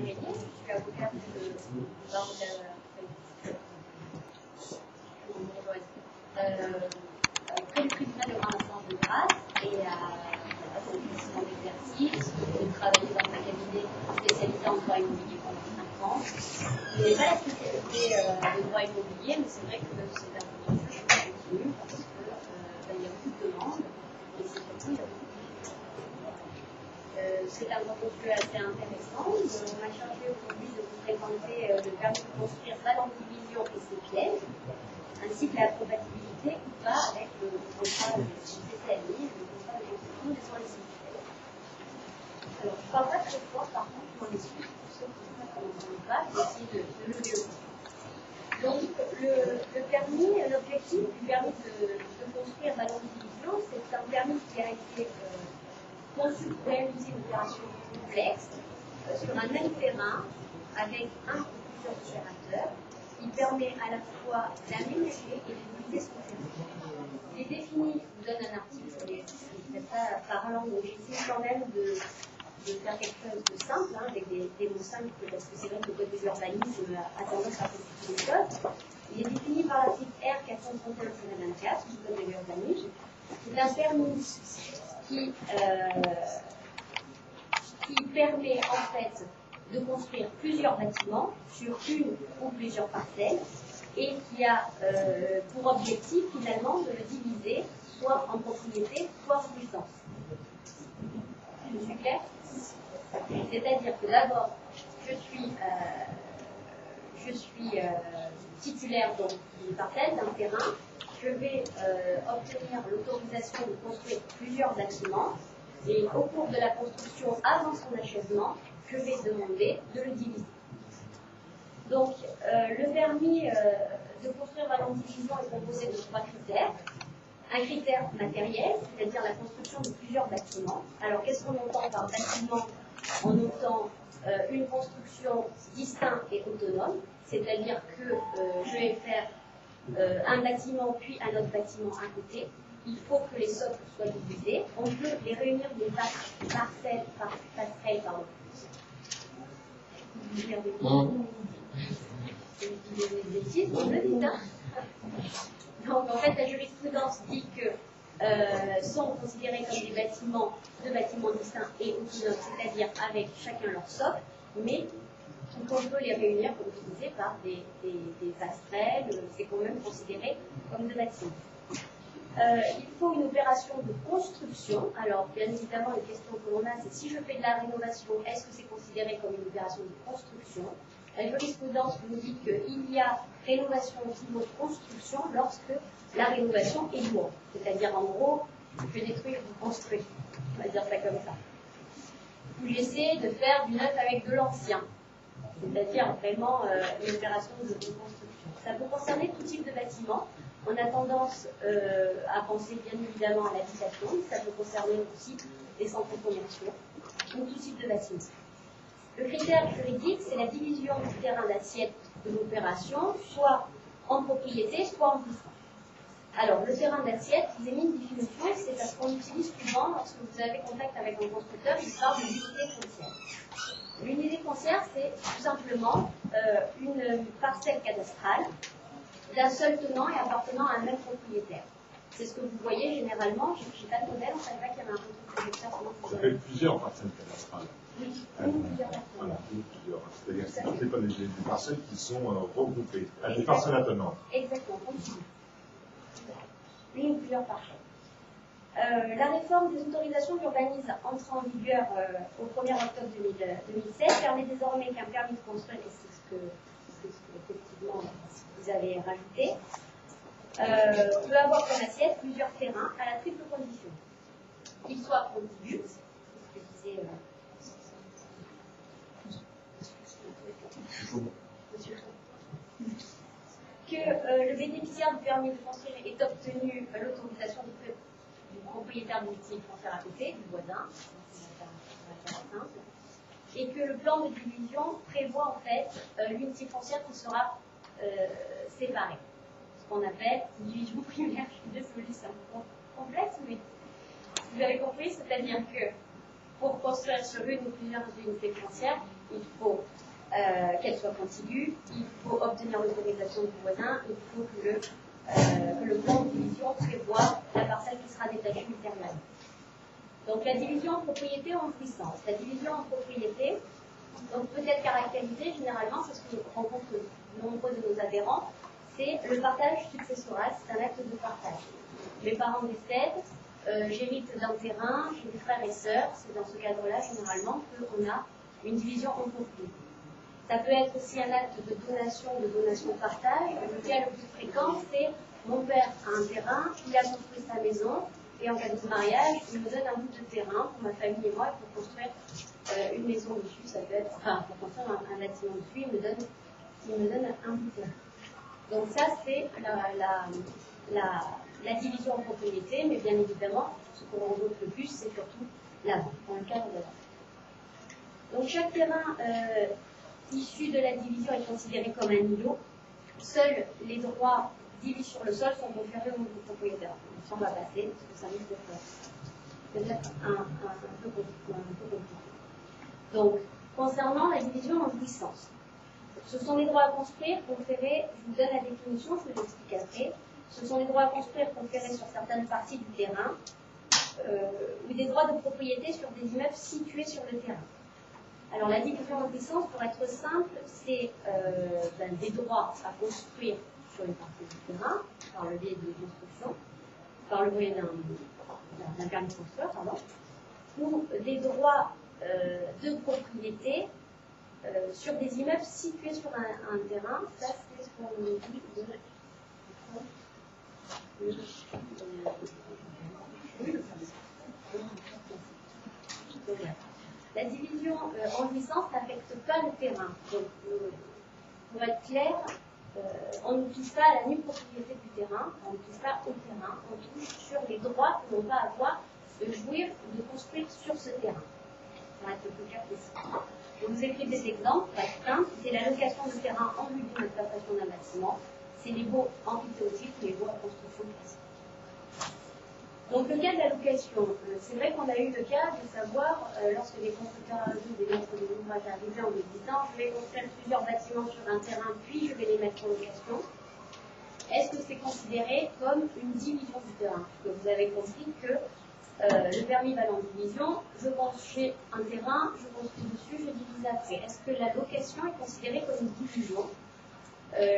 Régnier, je suis avocate de barreau de près du tribunal de grande instance de Grasse et à son d'exercice. J'ai travaillé dans un cabinet spécialisé en droit immobilier pendant 5 ans. Je n'ai pas la spécialité de droit immobilier, mais c'est vrai que c'est un peu ça que je continue parce qu'il y a beaucoup de demandes et c'est surtout il y a beaucoup de c'est un contenu assez intéressant. On m'a chargé aujourd'hui de vous présenter le permis de construire Valence Division et ses pièges, ainsi que la compatibilité ou pas avec le contrat de CCLI, le contrat de construction des soins civils. Alors, je ne parle pas très fort, par contre, je m'en excuse pour ceux qui ne savent pas comment on va, je vais essayer de lever le son. Donc, le permis, l'objectif du permis de construire Valence Division, c'est un permis qui a été conçu pour réaliser une opération complexe sur un même terrain avec un ou plusieurs opérateurs. Il permet à la fois d'aménager et de limiter son terrain. Il est défini, je vous donne un article, je ne fais pas parlant, donc j'essaie quand même de faire quelque chose de simple, hein, avec des mots simples, parce que c'est vrai que le code de l'urbanisme a tendance à compliquer les codes. Il est défini par l'article R 431-24 du code de l'urbanisme. C'est un permis qui permet en fait de construire plusieurs bâtiments sur une ou plusieurs parcelles et qui a pour objectif finalement de le diviser soit en propriété, soit en jouissance. Je suis claire? C'est-à-dire que d'abord, je suis titulaire d'une parcelle, d'un terrain. Je vais obtenir l'autorisation de construire plusieurs bâtiments et au cours de la construction, avant son achèvement, je vais demander de le diviser. Donc, le permis de construire Valence Division est composé de 3 critères. Un critère matériel, c'est-à-dire la construction de plusieurs bâtiments. Alors, qu'est-ce qu'on entend par bâtiment? On entend une construction distincte et autonome, c'est-à-dire que je vais faire un bâtiment puis un autre bâtiment à côté. Il faut que les socles soient divisés. On peut les réunir des passerelles, pardon. Donc en fait la jurisprudence dit que sont considérés comme des bâtiments, deux bâtiments distincts et autonomes, c'est-à-dire avec chacun leur socle, mais qu'on peut les réunir, comme je disais, par des passerelles, c'est quand même considéré comme deux bâtiments. Il faut une opération de construction. Alors, bien évidemment, une question que l'on a, c'est si je fais de la rénovation, est-ce que c'est considéré comme une opération de construction? La jurisprudence nous dit qu'il y a rénovation au niveau de construction lorsque la rénovation est lourde. C'est-à-dire, en gros, je détruis, je construis. On va dire ça comme ça. Ou j'essaie de faire du neuf avec de l'ancien. C'est-à-dire vraiment une opération de construction. Ça peut concerner tout type de bâtiment. On a tendance à penser bien évidemment à l'habitation, ça peut concerner aussi les centres commerciaux, ou tout type de bâtiment. Le critère juridique, c'est la division du terrain d'assiette de l'opération, soit en propriété, soit en jouissance. Alors, le terrain d'assiette, je vous ai mis une définition, c'est parce qu'on utilise souvent, lorsque vous avez contact avec un constructeur, il parle de l'unité foncière. L'unité foncière, c'est tout simplement une parcelle cadastrale d'un seul tenant et appartenant à un même propriétaire. C'est ce que vous voyez généralement. Je n'ai pas de modèle, on ne savait pas qu'il y avait un reproducteur. Ça fait plusieurs parcelles cadastrales. Oui, plusieurs parcelles. Voilà, plusieurs. C'est-à-dire que ce n'est pas des parcelles qui sont regroupées. Des parcelles attenantes. Exactement, continue. Une ou plusieurs parcelles. La réforme des autorisations d'urbanisme entrant en vigueur au 1er octobre 2016 permet désormais qu'un permis de construire, et c'est ce que effectivement vous avez rajouté, peut avoir comme assiette plusieurs terrains à la triple condition. Qu'ils soient contigus, c'est ce que disait que le bénéficiaire du permis de construire ait obtenu l'autorisation du propriétaire d'une unité foncière à côté, du voisin, et que le plan de division prévoit en fait l'unité foncière qui sera séparée. Ce qu'on appelle une division primaire. Je suis désolée, c'est un peu complexe, mais vous avez compris, c'est-à-dire que pour construire sur une ou plusieurs unités foncières, il faut qu'elle soit contiguë, il faut obtenir l'autorisation du voisin, il faut que le plan de division prévoit la parcelle qui sera détachée ultérieurement. Donc la division en propriété ou en jouissance. La division en propriété donc, peut être caractérisée généralement, c'est ce que rencontre nombreux de nos adhérents, c'est le partage successoral, c'est un acte de partage. Mes parents décèdent, j'hérite d'un terrain, j'ai des frères et sœurs, c'est dans ce cadre-là généralement qu'on a une division en propriété. Ça peut être aussi un acte de donation-partage. Le cas le plus fréquent, c'est mon père a un terrain, il a construit sa maison, et en cas de mariage, il me donne un bout de terrain pour ma famille et moi pour construire une maison dessus. Ça peut être, enfin, pour construire un bâtiment dessus, il me donne un bout de terrain. Donc ça, c'est la division en propriété, mais bien évidemment, ce qu'on regroupe le plus, c'est surtout l'avant, dans le cadre de l'avant. Donc chaque terrain issu de la division est considéré comme un îlot. Seuls les droits divis sur le sol sont conférés au nouveau propriétaire. Ça, on va passer, parce que ça risque d'être un peu compliqué. Donc, concernant la division en jouissance, ce sont les droits à construire conférés, je vous donne la définition, je vous l'explique après. Ce sont les droits à construire conférés sur certaines parties du terrain, ou des droits de propriété sur des immeubles situés sur le terrain. Alors la division en jouissance, pour être simple, c'est des droits à construire sur une partie du terrain, par le biais de construction, par le biais d'un permis de construire, pardon, ou des droits de propriété sur des immeubles situés sur un terrain. Ça, c'est ce qu'on dit la division en jouissance n'affecte pas le terrain. Donc, pour être clair, on ne touche pas à la nue propriété du terrain, on ne touche pas au terrain, on touche sur les droits que l'on va avoir de jouir ou de construire sur ce terrain. Pour être plus clair ici. Je vous écris des exemples, pour être simple, c'est la location de terrain en vue d'une exploitation d'un bâtiment, c'est les baux amphithéotiques, les baux à construction classique. Donc le cas de la location, c'est vrai qu'on a eu le cas de savoir, lorsque les constructeurs ajoutent des maîtres de l'ouvrage arrivés en me disant je vais construire plusieurs bâtiments sur un terrain, puis je vais les mettre en location, est-ce que c'est considéré comme une division du terrain? Parce que vous avez compris que le permis valant division, je construis un terrain, je construis dessus, je divise après. Est-ce que la location est considérée comme une division?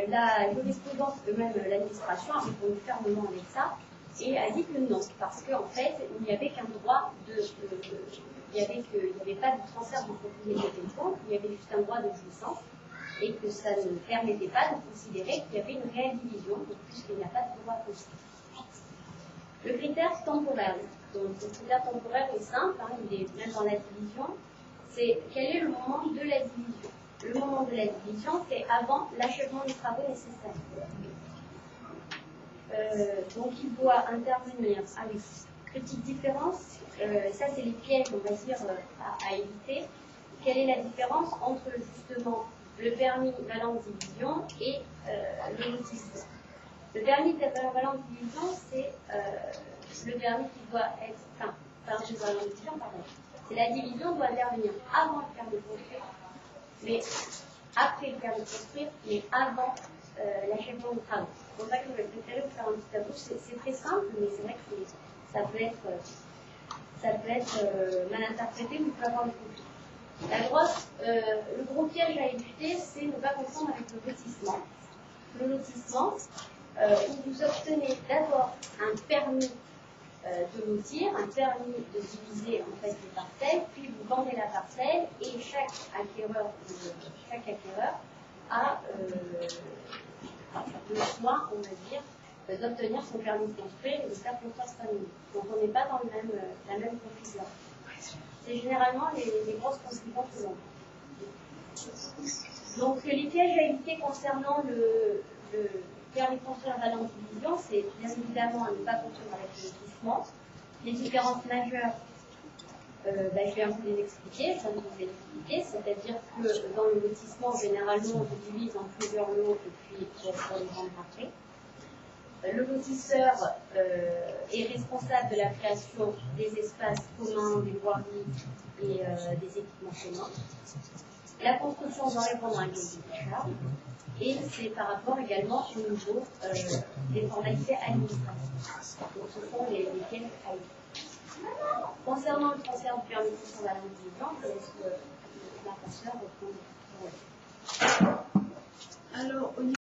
La jurisprudence, même l'administration, a répondu fermement avec ça et a dit que non, parce qu'en fait, il n'y avait qu'un droit il n'y avait pas de transfert de propriété quelconque, il y avait juste un droit de jouissance et que ça ne permettait pas de considérer qu'il y avait une réelle division, puisqu'il n'y a pas de droit possible. Le critère temporel. Donc, le critère temporaire est simple, hein, il est même dans la division, c'est quel est le moment de la division. Le moment de la division, c'est avant l'achèvement des travaux nécessaires. Donc, il doit intervenir avec petite différence, ça c'est les pièges, on va dire, à éviter. Quelle est la différence entre justement le permis valant division et le lotissement? Le permis valant division, c'est le permis qui doit être, c'est la division doit intervenir avant le permis de construire, mais après le permis de construire, mais avant l'achèvement du travail. C'est pour ça que je vais préférer vous faire un petit tableau. C'est très simple, mais c'est vrai que ça peut être mal interprété, mais il faut avoir le conflit. La droite, le gros piège à éviter, c'est ne pas confondre avec le lotissement. Le lotissement, où vous obtenez d'abord un permis de lotir, un permis de diviser en fait les parcelles, puis vous vendez la parcelle et chaque acquéreur a le soin, on va dire, d'obtenir son permis de construire et de faire construire sa maison. Donc on n'est pas dans la même confusion. C'est généralement les grosses conséquences que l'on a. Donc les pièges à éviter concernant le permis de construire valant division, c'est bien évidemment à ne pas construire avec le lotissement. Les différences majeures, je vais un peu les expliquer, c'est-à-dire que dans le lotissement, généralement, on se divise en plusieurs lots et puis pour les vendre après. Le lotisseur est responsable de la création des espaces communs, des voiries et des équipements communs. La construction doit répondre à un cahier des charges et c'est par rapport également au niveau des formalités administratives. Donc ce sont les pièces à écrire. Concernant le transfert du permis de construire à l'individuel, je laisse la passeure reprendre. Alors,